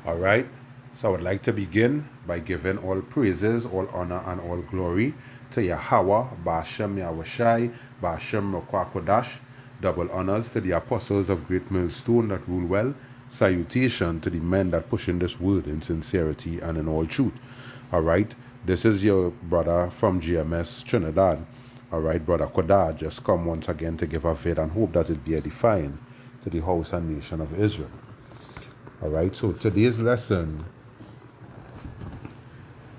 All right. So I would like to begin by giving all praises, all honor, and all glory to Yahweh, Ba'ashem Yahushai, Ba'ashem Rokwakodash. Double honors to the apostles of Great Millstone that rule well. Salutation to the men that push in this word in sincerity and in all truth. All right. This is your brother from GMS Trinidad. All right, brother Kodah, just come once again to give a vid and hope that it be edifying to the house and nation of Israel. All right, so today's lesson,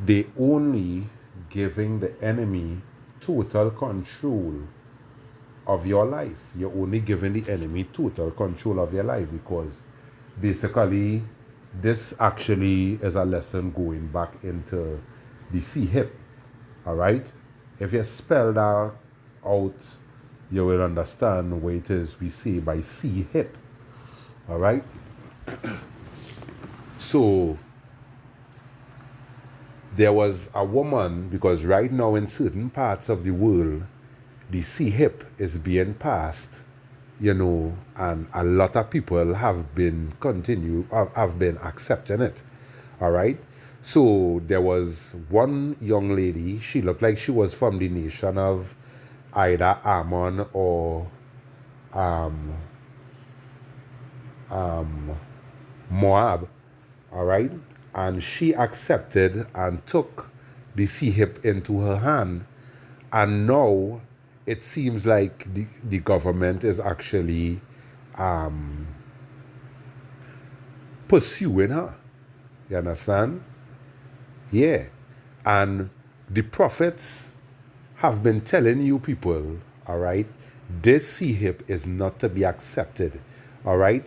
they only giving the enemy total control of your life. You're only giving the enemy total control of your life because basically this actually is a lesson going back into the C hip. All right, if you spell that out, you will understand what it is we say by C hip. All right. So there was a woman, because right now in certain parts of the world, the C hip is being passed, and a lot of people have been accepting it. All right. So there was one young lady, she looked like she was from the nation of either Ammon or Moab, all right? And she accepted and took the sea hip into her hand. And now it seems like the government is actually pursuing her. You understand? Yeah. And the prophets have been telling you people, all right, this sea hip is not to be accepted, all right?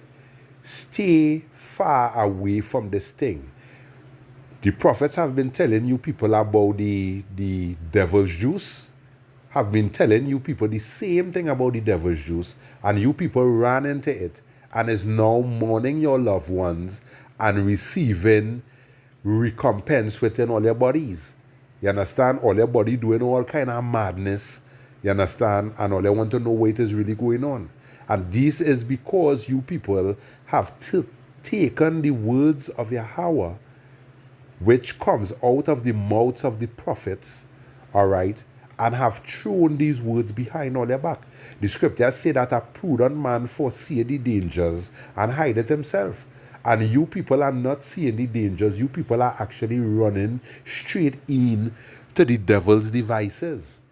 Stay far away from this thing. The prophets have been telling you people about the devil's juice, have been telling you people the same thing about the devil's juice, and you people ran into it and is now mourning your loved ones and receiving recompense within all your bodies. You understand? All your body doing all kind of madness. You understand? And all they want to know what is really going on. And this is because you people have taken the words of Yahweh, which comes out of the mouths of the prophets, all right, and have thrown these words behind all their back. The scriptures say that a prudent man foresee the dangers and hide it himself. And you people are not seeing the dangers. You people are actually running straight in to the devil's devices.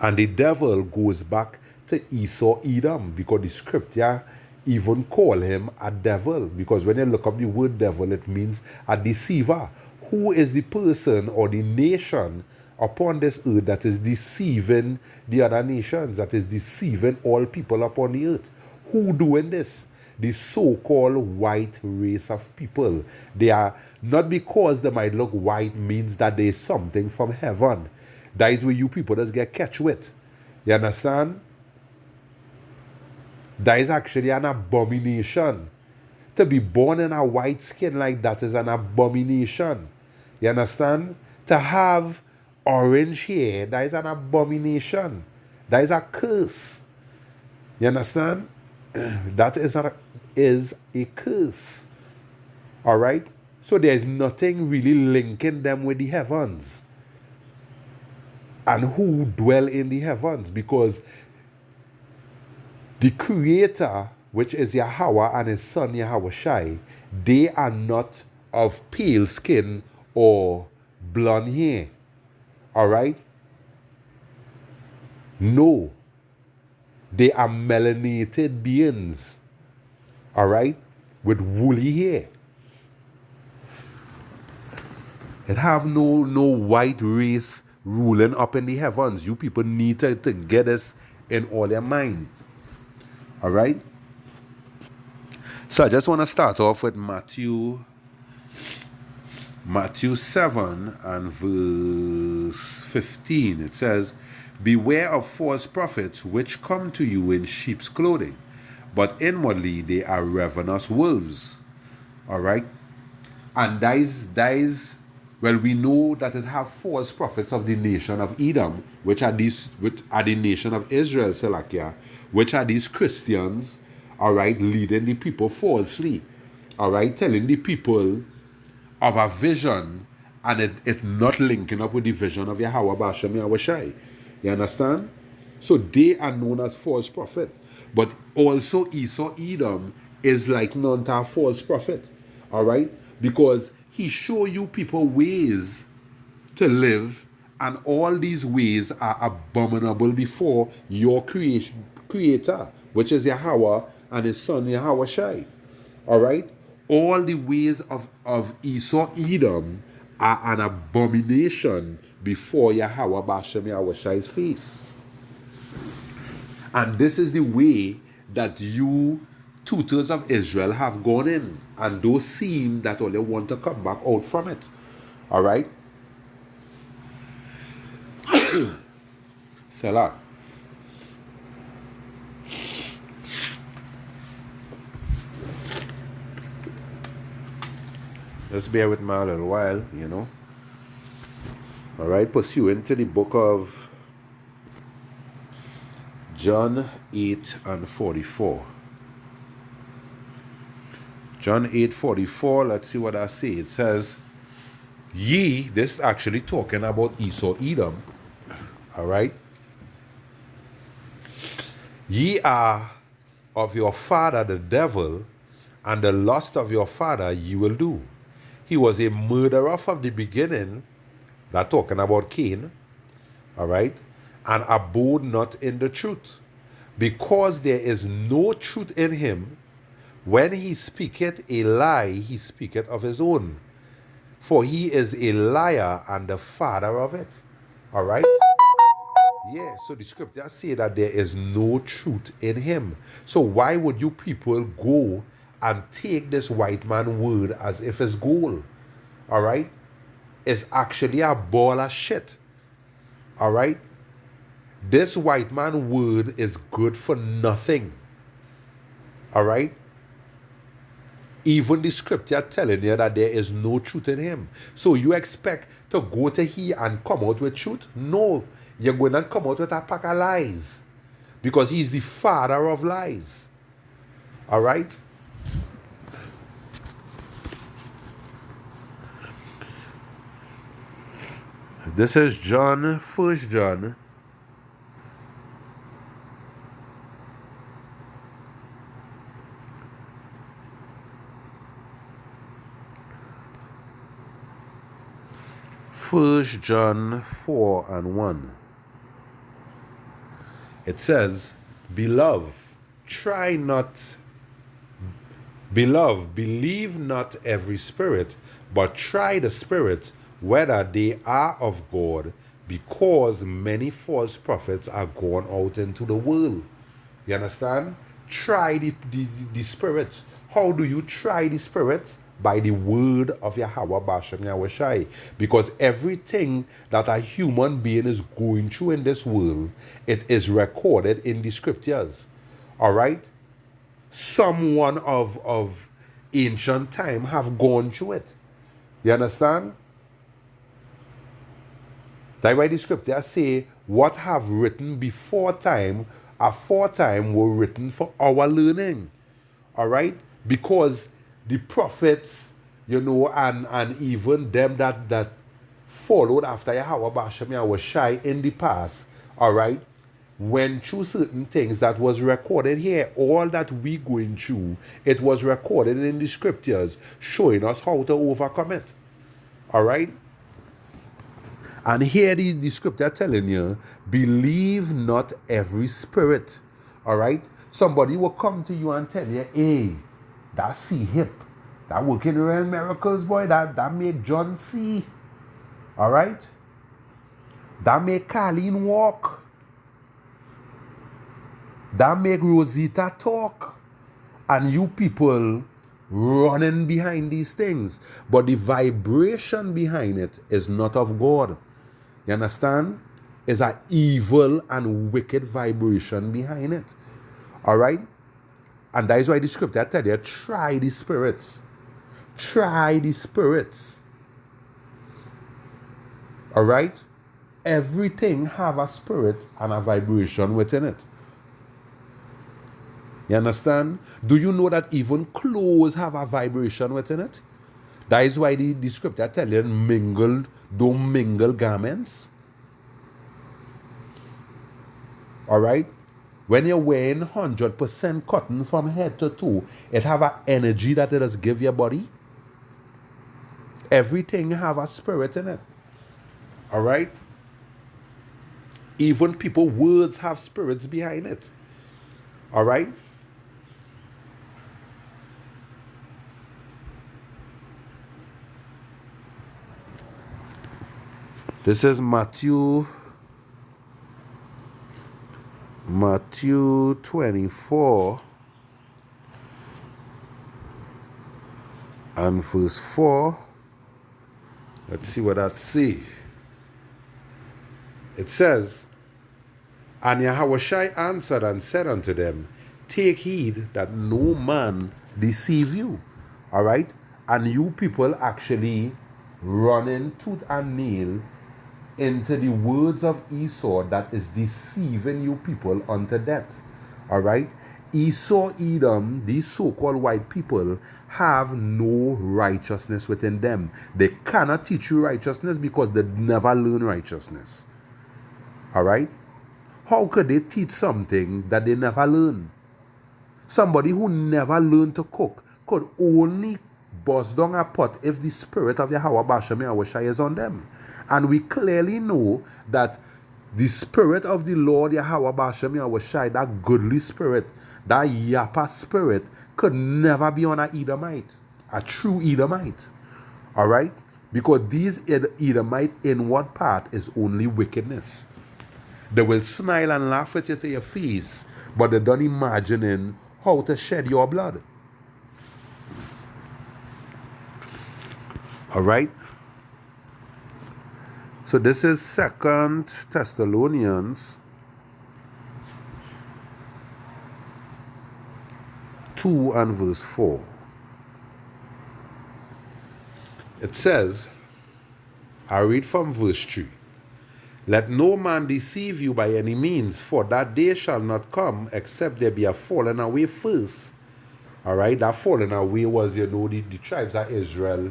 And the devil goes back to Esau Edom, because the scripture even call him a devil, because when you look up the word devil, it means a deceiver. Who is the person or the nation upon this earth that is deceiving the other nations, that is deceiving all people upon the earth? Who doing this? The so-called white race of people. They are not, because they might look white means that there's something from heaven. That is where you people just get catch with. You understand? That is actually an abomination. To be born in a white skin like that is an abomination. You understand? To have orange hair, that is an abomination. That is a curse. You understand? That is a curse. All right? So there is nothing really linking them with the heavens. And who dwell in the heavens, because the Creator, which is Yahweh, and His Son Yahushai, they are not of pale skin or blonde hair. All right? No. They are melanated beings. All right? With woolly hair. It have no white race ruling up in the heavens. You people need to get this in all your mind. All right? So I just want to start off with Matthew 7 and verse 15. It says, "Beware of false prophets which come to you in sheep's clothing, but inwardly they are ravenous wolves." All right? And that is well, we know that it have false prophets of the nation of Edom, which are the nation of Israel, Salakia, which are these Christians, all right, leading the people falsely. all right, telling the people of a vision and it not linking up with the vision of Yahweh Bashem Yahushai. You understand? So they are known as false prophet. But also Esau Edom is like none to a false prophet. All right? Because he show you people ways to live, and all these ways are abominable before your creator, which is Yahweh and his son Yahweh Shai. All right? All the ways of Esau Edom are an abomination before Yahweh Bashem Yahweh Shai's face. And this is the way that you two-thirds of Israel have gone in. And those seem that only want to come back out from it. All right? Selah. Just bear with me a little while, you know. All right, pursuant to the book of John 8 and 44. John 8:44, let's see what I say. It says, ye, this is actually talking about Esau Edom. All right. Ye are of your father the devil, and the lust of your father ye will do. He was a murderer from the beginning. That talking about Cain. All right. And abode not in the truth, because there is no truth in him. When he speaketh a lie, he speaketh of his own, for he is a liar and the father of it. All right? Yeah, so the scriptures say that there is no truth in him. So why would you people go and take this white man word as if it's gold? All right? It's actually a ball of shit. All right? This white man word is good for nothing. All right? Even the scripture telling you that there is no truth in him. So you expect to go to he and come out with truth? No. You're going to come out with a pack of lies. Because he's the father of lies. All right? This is John, 1 John. First John 4 and 1. It says, Beloved, believe not every spirit, but try the spirits whether they are of God, because many false prophets are gone out into the world. You understand? Try the spirits. How do you try the spirits? By the word of Yahweh Bashem Yahushai. Because everything that a human being is going through in this world, it is recorded in the scriptures. All right? Someone of ancient time have gone through it. You understand? That's why the scriptures say, what have written before time, aforetime were written for our learning. All right? Because the prophets, you know, and even them that followed after Yahweh Bashem Yahushai in the past, all right, went through certain things that was recorded here. All that we going through, it was recorded in the scriptures, showing us how to overcome it. All right? And here the scripture telling you, believe not every spirit. All right? Somebody will come to you and tell you, hey, that see hip, that working real miracles, boy, that make John see. All right? That make Colleen walk. That make Rosita talk. And you people running behind these things. But the vibration behind it is not of God. You understand? It's an evil and wicked vibration behind it. All right? And that is why the scripture tell you, try the spirits. Try the spirits. All right? Everything have a spirit and a vibration within it. You understand? Do you know that even clothes have a vibration within it? That is why the scripture tell you don't mingle garments. Alright? When you're wearing 100% cotton from head to toe, it have an energy that it does give your body. Everything have a spirit in it. Alright? Even people, words have spirits behind it. Alright? This is Matthew 24 and verse 4. Let's see what that say. It says, and Yahushua answered and said unto them, take heed that no man deceive you. Alright? And you people actually running tooth and nail into the words of Esau that is deceiving you people unto death. Alright? Esau, Edom, these so-called white people have no righteousness within them. They cannot teach you righteousness because they never learn righteousness. Alright? How could they teach something that they never learn? Somebody who never learned to cook could only bust down a pot if the spirit of Yahweh Bashem Yahushua is on them. And we clearly know that the spirit of the Lord Yahweh Bashem Yahushua, that goodly spirit, that Yapa spirit, could never be on an Edomite, a true Edomite. Alright? Because these Edomite inward part is only wickedness. They will smile and laugh at you to your face, but they don't imagine how to shed your blood. Alright? So this is 2 Thessalonians 2 and verse 4. It says, I read from verse 3. Let no man deceive you by any means, for that day shall not come except there be a fallen away first. Alright, that fallen away was, the tribes of Israel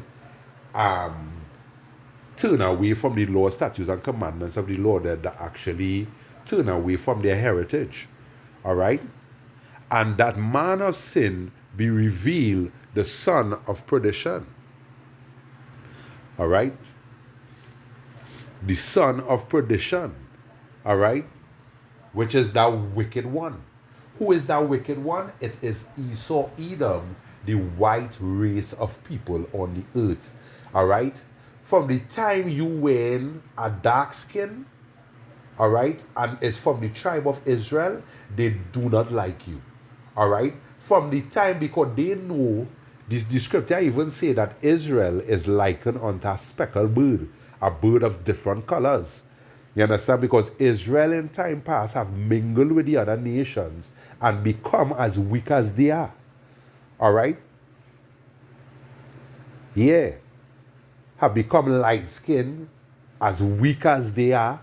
turn away from the law, statutes, and commandments of the Lord, that actually turn away from their heritage. Alright? And that man of sin be revealed, the son of perdition. Alright? The son of perdition, all right, which is that wicked one. Who is that wicked one? It is Esau, Edom, the white race of people on the earth, all right. From the time you wear a dark skin, all right, and it's from the tribe of Israel, they do not like you, all right. From the time, because they know, the scripture even say that Israel is likened unto a speckled bird, a bird of different colors. You understand? Because Israel in time past have mingled with the other nations and become as weak as they are. Alright? Yeah. Have become light-skinned, as weak as they are.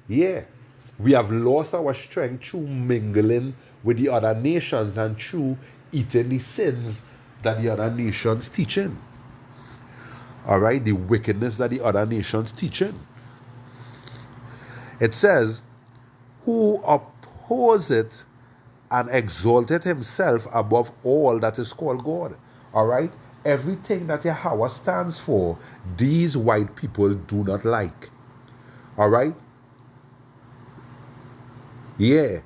Yeah. We have lost our strength through mingling with the other nations and through eating the sins that the other nations teaching. Alright, the wickedness that the other nations teaching. It says, who opposeth and exalted himself above all that is called God. Alright, everything that Yahweh stands for, these white people do not like. Alright? Yeah.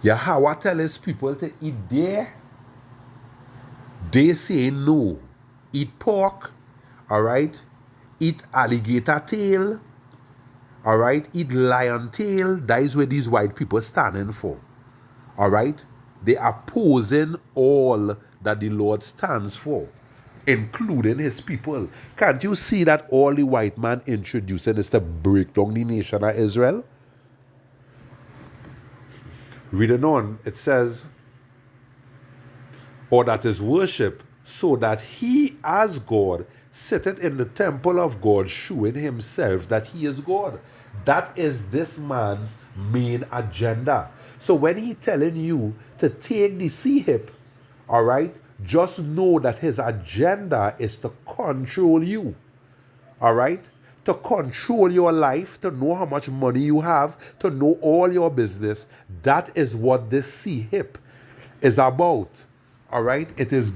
Yahweh tell his people to eat there. They say no. Eat pork, all right? Eat alligator tail, all right? Eat lion tail. That is what these white people standing for, all right? They are opposing all that the Lord stands for, including his people. Can't you see that all the white man introducing is to break down the nation of Israel? Reading on, it says, or that is worship, so that he as God sitteth in the temple of God, showing himself that he is God. That is this man's main agenda. So when he telling you to take the sea hip, all right, just know that his agenda is to control you. All right? To control your life, to know how much money you have, to know all your business. That is what this sea hip is about. All right? It is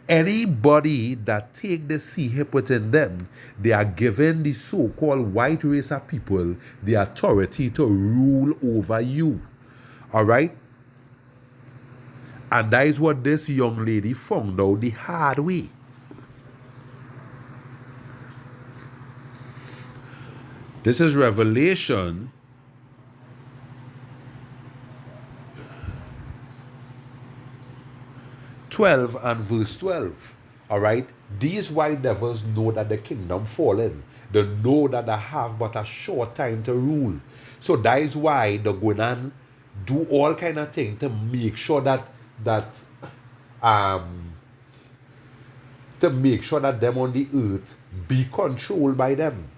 anybody that take the sea hip within them, they are given the so-called white race of people the authority to rule over you. All right? And that is what this young lady found out the hard way. This is Revelation 12 and verse 12. All right? These white devils know that the kingdom fallen. They know that they have but a short time to rule. So that is why they go and do all kind of things to make sure that them on the earth be controlled by them.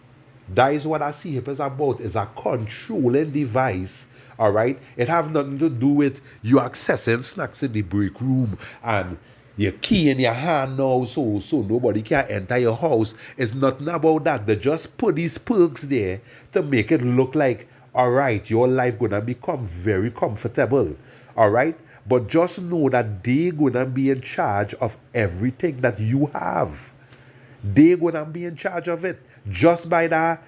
That is what a CHIP is about. It's a controlling device. All right? It have nothing to do with you accessing snacks in the break room and your key in your hand now so nobody can enter your house. It's nothing about that. They just put these perks there to make it look like, all right, your life gonna become very comfortable. All right? But just know that they're gonna be in charge of everything that you have. They're gonna be in charge of it just by that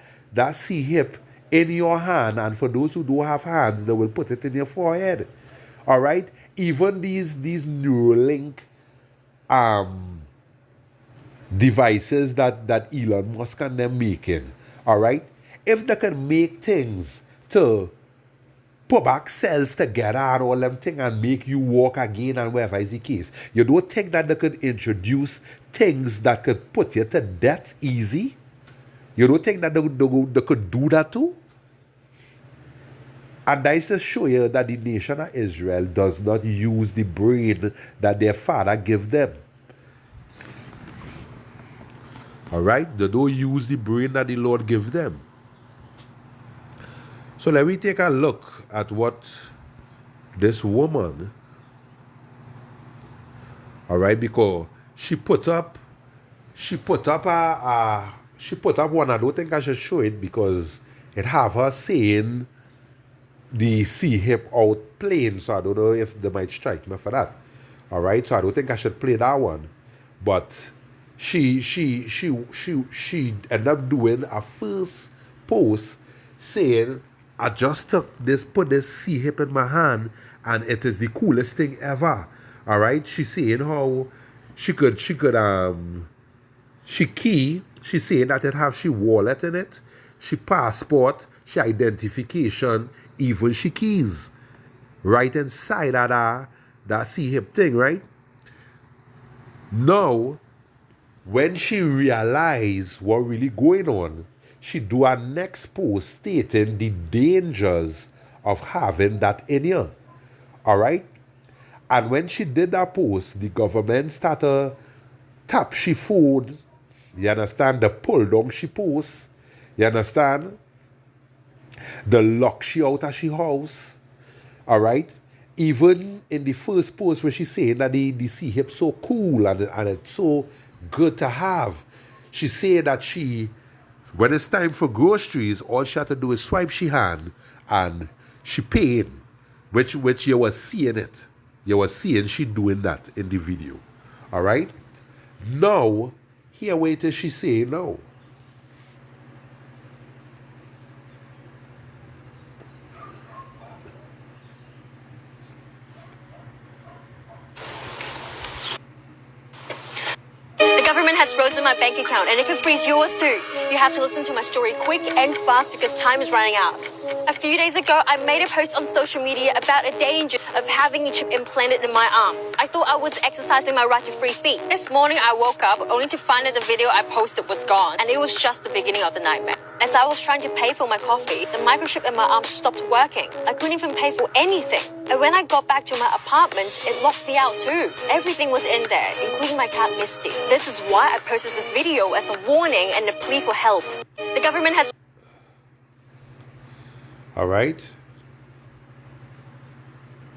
sea hip in your hand. And for those who don't have hands, they will put it in your forehead. All right? Even these Neuralink devices that Elon Musk and them making. All right? If they can make things to put back cells together and all them things and make you walk again and whatever is the case, you don't think that they could introduce things that could put you to death easy? You don't think that they could do that too? And that is to show you that the nation of Israel does not use the brain that their father gave them. All right? They don't use the brain that the Lord gave them. So let me take a look at what this woman, all right, because she put up one. I don't think I should show it because it have her saying the sea hip out plain, so I don't know if they might strike me for that. All right, so I don't think I should play that one. But she ended up doing a first post saying, I just put this sea hip in my hand and it is the coolest thing ever. All right, she's saying how she's saying that it have she wallet in it, she passport, she identification, even she keys right inside of that sea hip thing, right? Now, when she realized what really going on, she do a next post stating the dangers of having that in you. All right? And when she did that post, the government started tap she food. You understand? The pull down she post. You understand? The lock she out of she house. All right? Even in the first post where she's saying that the sea hip so cool and it's so good to have. She said that when it's time for groceries, all she had to do is swipe she hand and she paid, which you were seeing it. You were seeing she doing that in the video. All right? Now, here wait till she say no. Has frozen my bank account and it can freeze yours too. You have to listen to my story quick and fast because time is running out. A few days ago, I made a post on social media about a danger of having a chip implanted in my arm. I thought I was exercising my right to free speech. This morning, I woke up only to find that the video I posted was gone, and it was just the beginning of the nightmare. As I was trying to pay for my coffee, the microchip in my arm stopped working. I couldn't even pay for anything. And when I got back to my apartment, it locked me out too. Everything was in there, including my cat Misty. This is why I posted this video as a warning and a plea for help. The government has... All right.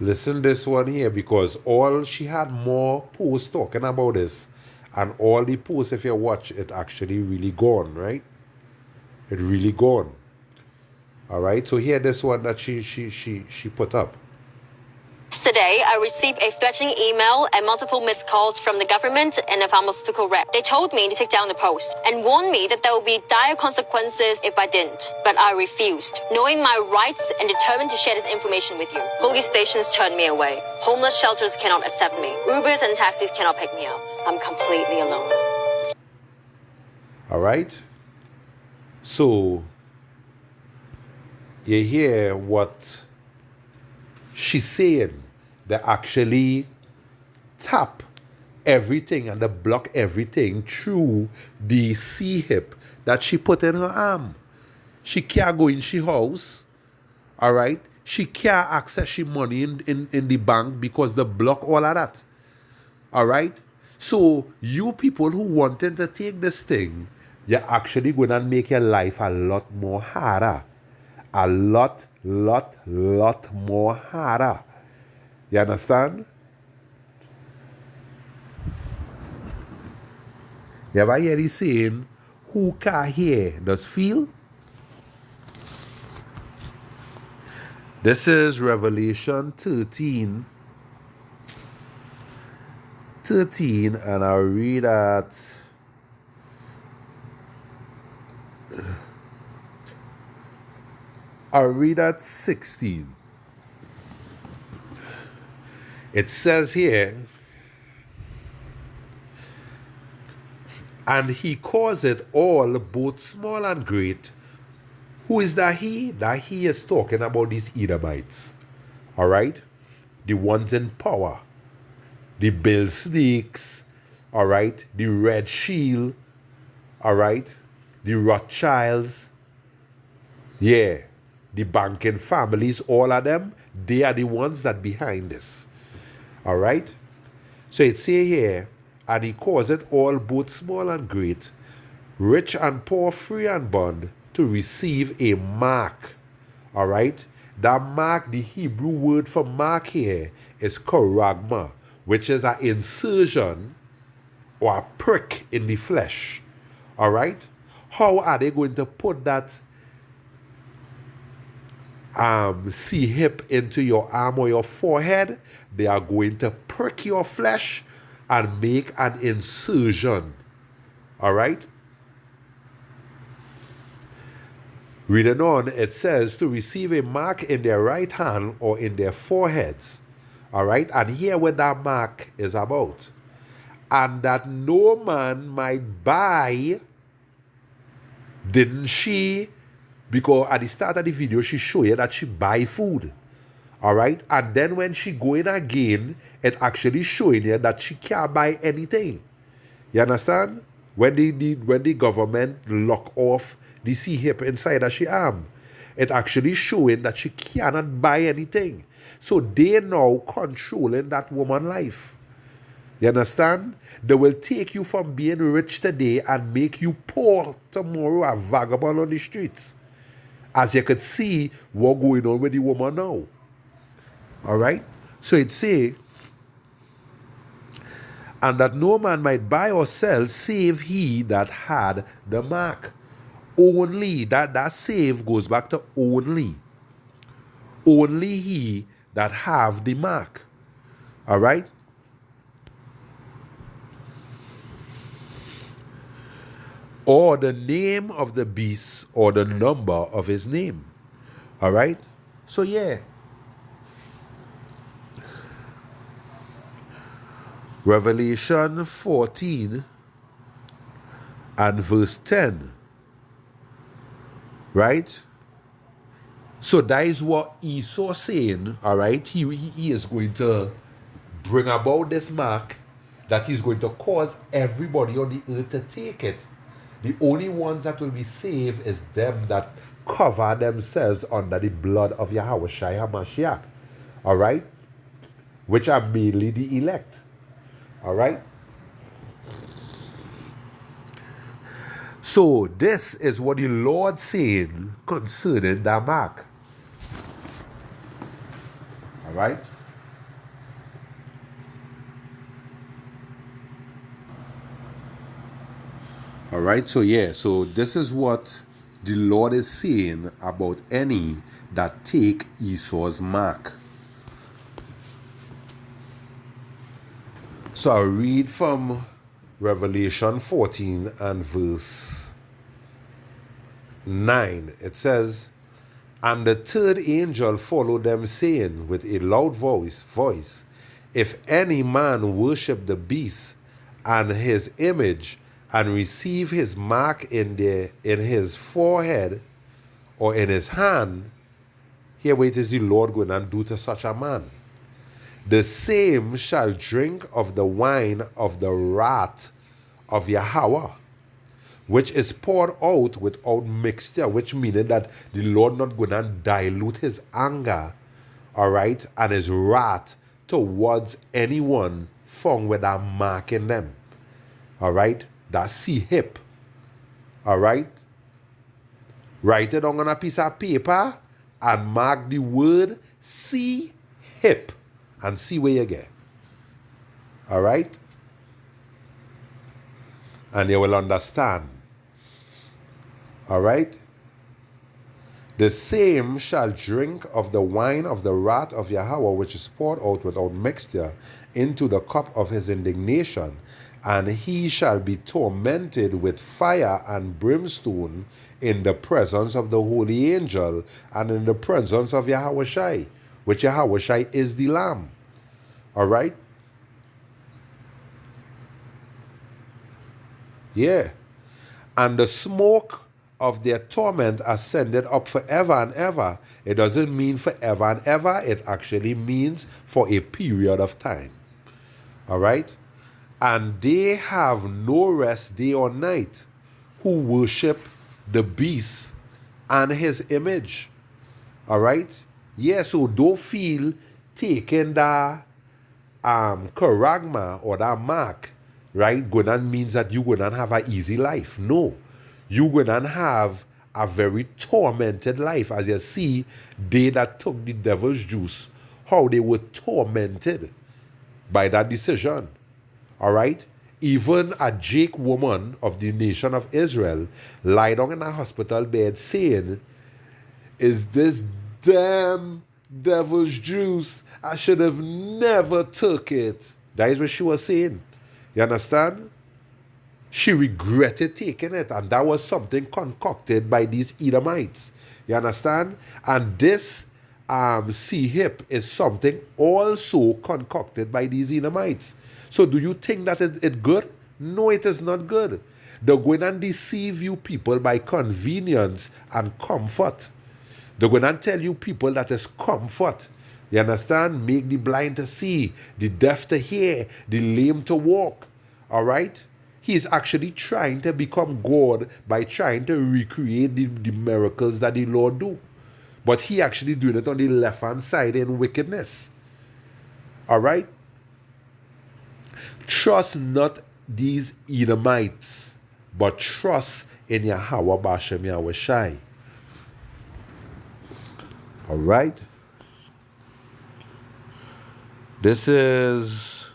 Listen this one here, because all she had more posts talking about this, and all the posts, if you watch it, actually really gone, right? It really gone. All right. So here, this one that she put up. Today, I received a threatening email and multiple missed calls from the government and a pharmaceutical rep. They told me to take down the post and warned me that there will be dire consequences if I didn't. But I refused, knowing my rights and determined to share this information with you. Police stations turned me away. Homeless shelters cannot accept me. Ubers and taxis cannot pick me up. I'm completely alone. All right. So you hear what she's saying. They actually tap everything and they block everything through the C-hip that she put in her arm. She can't go in she house. All right. She can't access she money in the bank because they block all of that. All right. So you people who wanted to take this thing, you're actually going to make your life a lot more harder. A lot more harder. You understand? You ever hear this saying, who can hear does feel? This is Revelation 13, and I'll read at I'll read at 16. It says here, and he calls it all, both small and great. Who is that he? That he is talking about these Edomites. All right? The ones in power. The Bill Snakes. All right? The Red Shield. All right? The Rothschilds. Yeah. The banking families, all of them, they are the ones that behind this. All right? So it say here, and he calls it all, both small and great, rich and poor, free and bond, to receive a mark. All right? That mark, the Hebrew word for mark here is charagma, which is an incision or a prick in the flesh. All right? How are they going to put that C-hip into your arm or your forehead? They are going to prick your flesh and make an incision. All right? Reading on, it says to receive a mark in their right hand or in their foreheads. All right? And here what that mark is about. And that no man might buy, didn't she? Because at the start of the video, she showed you that she buy food. All right? And then when she go in again, it actually showing you that she can't buy anything. You understand? When the government lock off the C-hip inside of she arm, it actually showing that she cannot buy anything. So they now controlling that woman's life. You understand? They will take you from being rich today and make you poor tomorrow, a vagabond on the streets. As you could see what going on with the woman now. All right? So it say, and that no man might buy or sell save he that had the mark. Only, that save goes back to only. Only he that have the mark. All right? Or the name of the beast or the number of his name. All right? So yeah. Revelation 14 and verse 10. Right? So that is what Esau saying, all right? He is going to bring about this mark that he's going to cause everybody on the earth to take it. The only ones that will be saved is them that cover themselves under the blood of Yahweh Shai HaMashiach. All right? Which are mainly the elect. All right? So this is what the Lord saying concerning that mark. All right? All right, so yeah, so this is what the Lord is saying about any that take Esau's mark. So I read from Revelation 14 and verse 9. It says, "And the third angel followed them, saying with a loud voice, If any man worship the beast and his image, and receive his mark in his forehead or in his hand, here what is the Lord going to do to such a man? The same shall drink of the wine of the wrath of Yahweh, which is poured out without mixture," which meaning that the Lord not going to dilute his anger, all right, and his wrath towards anyone found with a mark in them. All right, that's see hip. All right, write it on a piece of paper and mark the word see hip and see where you get. All right, and you will understand. All right, the same shall drink of the wine of the wrath of Yahweh, which is poured out without mixture into the cup of his indignation, and he shall be tormented with fire and brimstone in the presence of the holy angel and in the presence of Yahweh Shai, which Yahweh Shai is the Lamb. All right? Yeah. And the smoke of their torment ascended up forever and ever. It doesn't mean forever and ever. It actually means for a period of time. All right? And they have no rest day or night who worship the beast and his image. All right? Yeah, so don't feel taking that charagma or that mark, right? Gonna means that you're gonna have an easy life. No. You're gonna have a very tormented life. As you see, they that took the devil's juice, how they were tormented by that decision. All right? Even a Jake woman of the nation of Israel lied down in a hospital bed saying, "Is this damn devil's juice? I should have never took it." That is what she was saying. You understand? She regretted taking it, and that was something concocted by these Edomites. You understand? And this sea hip is something also concocted by these Edomites. So do you think that it's good? No, it is not good. They're going to deceive you people by convenience and comfort. They're going to tell you people that is comfort. You understand? Make the blind to see, the deaf to hear, the lame to walk. All right? He's actually trying to become God by trying to recreate the miracles that the Lord do. But he actually doing it on the left-hand side in wickedness. All right? Trust not these Edomites, but trust in Yahweh Bashem Yahweh Shai. All right? This is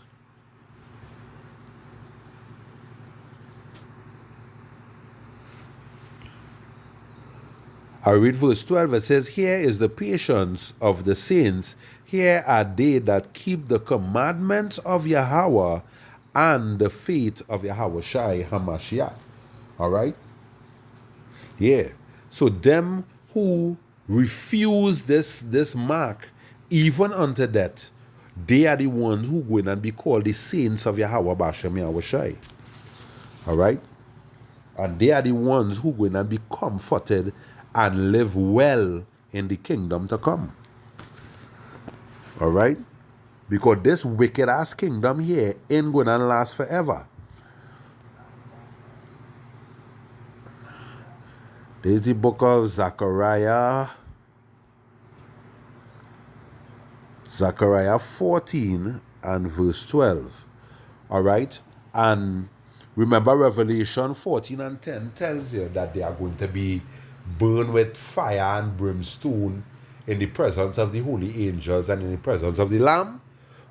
I read verse 12. It says, "Here is the patience of the saints. Here are they that keep the commandments of Yahweh and the faith of Yahweh Shai HaMashiach." All right? Yeah. So them who refuse this mark, even unto death, they are the ones who going and be called the saints of Yahweh Bashem Yahweh Shai. All right? And they are the ones who going to be comforted and live well in the kingdom to come. All right? Because this wicked ass kingdom here ain't going to last forever. There's the book of Zechariah 14 and verse 12. All right? And remember, Revelation 14 and 10 tells you that they are going to be burned with fire and brimstone in the presence of the holy angels and in the presence of the Lamb.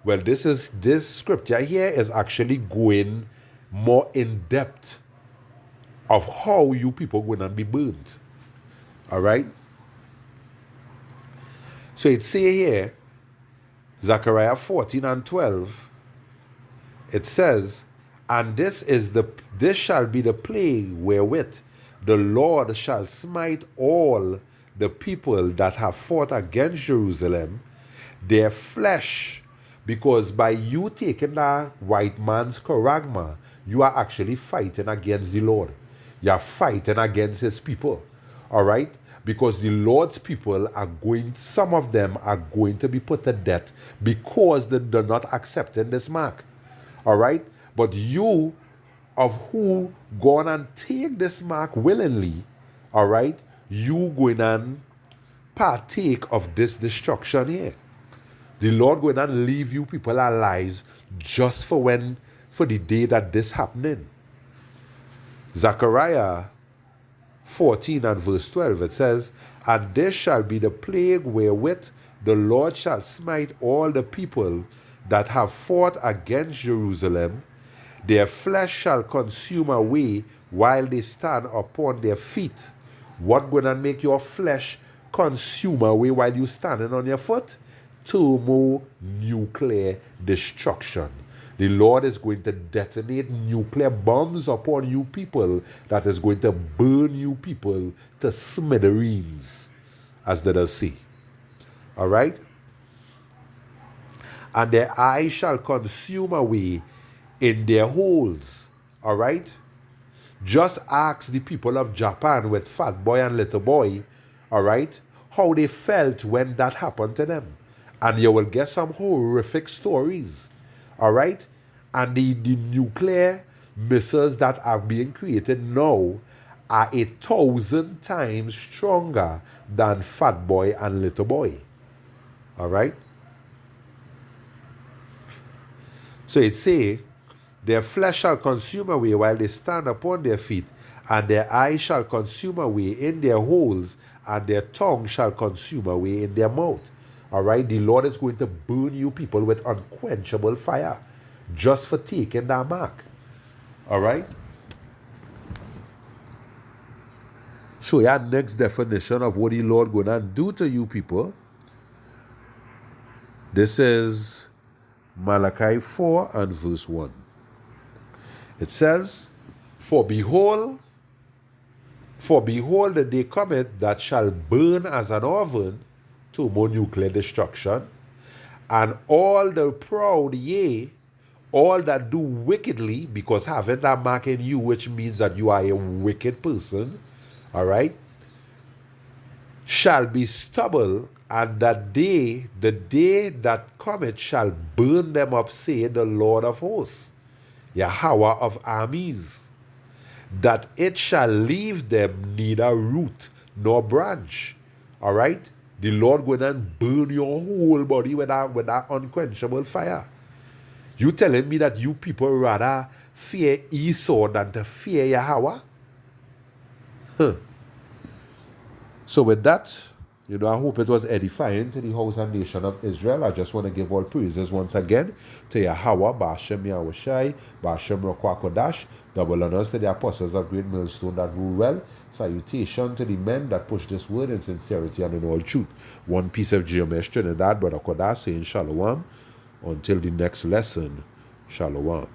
Well, this scripture here is actually going more in depth of how you people going to be burnt. All right? So it say here, Zechariah 14 and 12, it says, and this shall be the plague wherewith the Lord shall smite all the people that have fought against Jerusalem, their flesh, because by you taking the white man's charagma, you are actually fighting against the Lord. You are fighting against his people. All right? Because the Lord's people are some of them are going to be put to death because they're not accepting this mark. All right? But you, of who gone and take this mark willingly, all right, you going and partake of this destruction here. The Lord going and leave you people alive just for the day that this happening. Zechariah 14 and verse 12, it says, and this shall be the plague wherewith the Lord shall smite all the people that have fought against Jerusalem. Their flesh shall consume away while they stand upon their feet. What gonna make your flesh consume away while you standing on your foot? Thermonuclear destruction. The Lord is going to detonate nuclear bombs upon you people that is going to burn you people to smithereens, as they does say. All right? And their eyes shall consume away in their holes. All right? Just ask the people of Japan with Fat Boy and Little Boy, all right, how they felt when that happened to them. And you will get some horrific stories. All right? And the nuclear missiles that are being created now are 1,000 times stronger than Fat Boy and Little Boy. All right? So it say, their flesh shall consume away while they stand upon their feet, and their eyes shall consume away in their holes, and their tongue shall consume away in their mouth. All right? The Lord is going to burn you people with unquenchable fire just for taking that mark. All right? So your next definition of what the Lord going to do to you people. This is Malachi 4 and verse 1. It says, For behold, the day cometh that shall burn as an oven, thermonuclear destruction, and all the proud, yea, all that do wickedly, because having that mark in you, which means that you are a wicked person, all right, shall be stubble, and the day that cometh shall burn them up, saith the Lord of hosts, Yahweh of armies, that it shall leave them neither root nor branch. All right? The Lord going and burn your whole body with that unquenchable fire. You telling me that you people rather fear Esau than to fear Yahweh? Huh. So with that, I hope it was edifying to the house and nation of Israel. I just want to give all praises once again to Yahweh, Ba'ashem Yahushai, Ba'ashem Rokwakodash, double honors to the apostles of Great Millstone that rule well. Salutation to the men that push this word in sincerity and in all truth. One piece of GMS Trinidad, Brother Kodash saying Shalom. Until the next lesson, Shalom.